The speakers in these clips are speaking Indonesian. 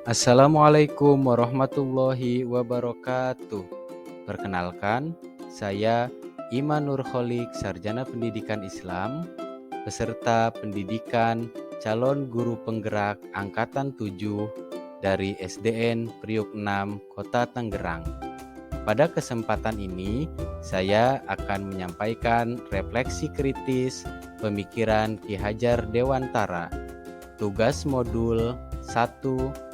Assalamualaikum warahmatullahi wabarakatuh. Perkenalkan, saya Iman Nurholik, Sarjana Pendidikan Islam, peserta pendidikan calon guru penggerak Angkatan 7 dari SDN Priuk 6, Kota Tangerang. Pada kesempatan ini, saya akan menyampaikan refleksi kritis pemikiran Ki Hajar Dewantara, tugas modul 1.1.A.4.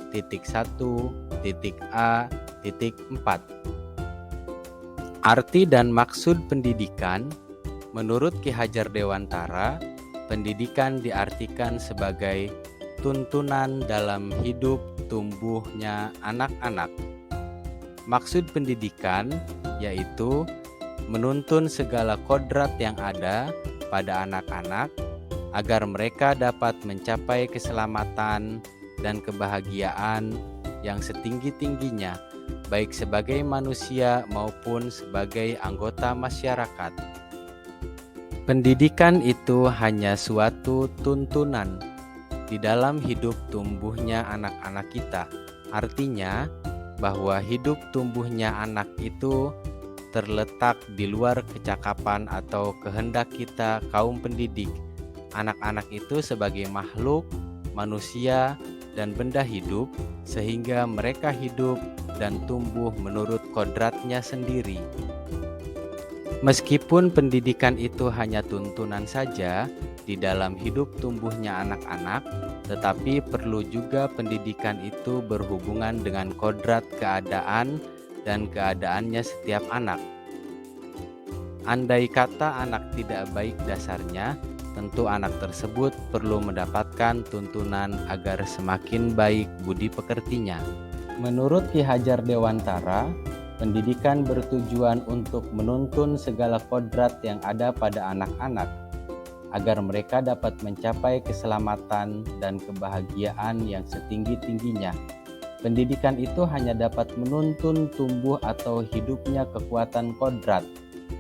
Arti dan maksud pendidikan. Menurut Ki Hajar Dewantara, pendidikan diartikan sebagai tuntunan dalam hidup tumbuhnya anak-anak. Maksud pendidikan yaitu menuntun segala kodrat yang ada pada anak-anak agar mereka dapat mencapai keselamatan dan kebahagiaan yang setinggi-tingginya, baik sebagai manusia maupun sebagai anggota masyarakat. Pendidikan itu hanya suatu tuntunan di dalam hidup tumbuhnya anak-anak kita. Artinya, bahwa hidup tumbuhnya anak itu terletak di luar kecakapan atau kehendak kita kaum pendidik. Anak-anak itu sebagai makhluk, manusia, dan benda hidup, sehingga mereka hidup dan tumbuh menurut kodratnya sendiri. Meskipun pendidikan itu hanya tuntunan saja di dalam hidup tumbuhnya anak-anak, tetapi perlu juga pendidikan itu berhubungan dengan kodrat keadaan dan keadaannya setiap anak. Andai kata anak tidak baik dasarnya, tentu anak tersebut perlu mendapatkan tuntunan agar semakin baik budi pekertinya. Menurut Ki Hajar Dewantara, pendidikan bertujuan untuk menuntun segala kodrat yang ada pada anak-anak, agar mereka dapat mencapai keselamatan dan kebahagiaan yang setinggi-tingginya. Pendidikan itu hanya dapat menuntun tumbuh atau hidupnya kekuatan kodrat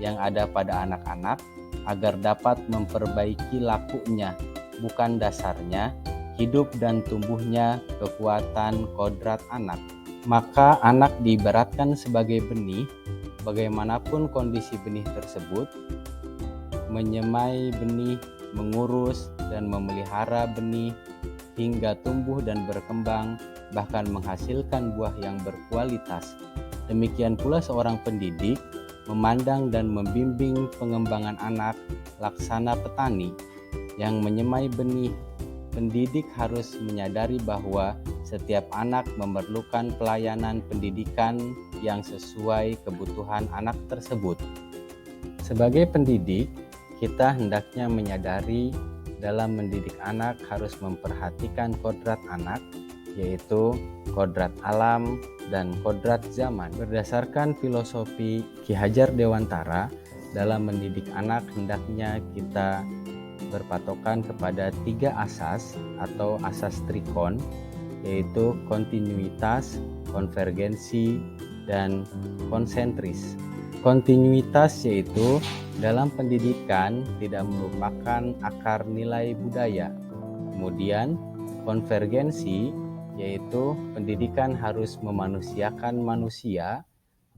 yang ada pada anak-anak, agar dapat memperbaiki lakunya, bukan dasarnya, hidup dan tumbuhnya kekuatan kodrat anak. Maka anak diibaratkan sebagai benih, bagaimanapun kondisi benih tersebut, menyemai benih, mengurus dan memelihara benih hingga tumbuh dan berkembang, bahkan menghasilkan buah yang berkualitas. Demikian pula seorang pendidik memandang dan membimbing pengembangan anak laksana petani yang menyemai benih. Pendidik harus menyadari bahwa setiap anak memerlukan pelayanan pendidikan yang sesuai kebutuhan anak tersebut. Sebagai pendidik, kita hendaknya menyadari dalam mendidik anak harus memperhatikan kodrat anak, yaitu kodrat alam dan kodrat zaman. Berdasarkan filosofi Ki Hajar Dewantara, dalam mendidik anak hendaknya kita berpatokan kepada 3 asas atau asas trikon, yaitu kontinuitas, konvergensi, dan konsentris. Kontinuitas yaitu dalam pendidikan tidak melupakan akar nilai budaya. Kemudian konvergensi yaitu pendidikan harus memanusiakan manusia,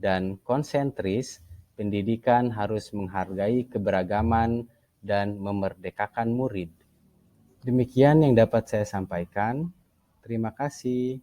dan konsentris, pendidikan harus menghargai keberagaman dan memerdekakan murid. Demikian yang dapat saya sampaikan. Terima kasih.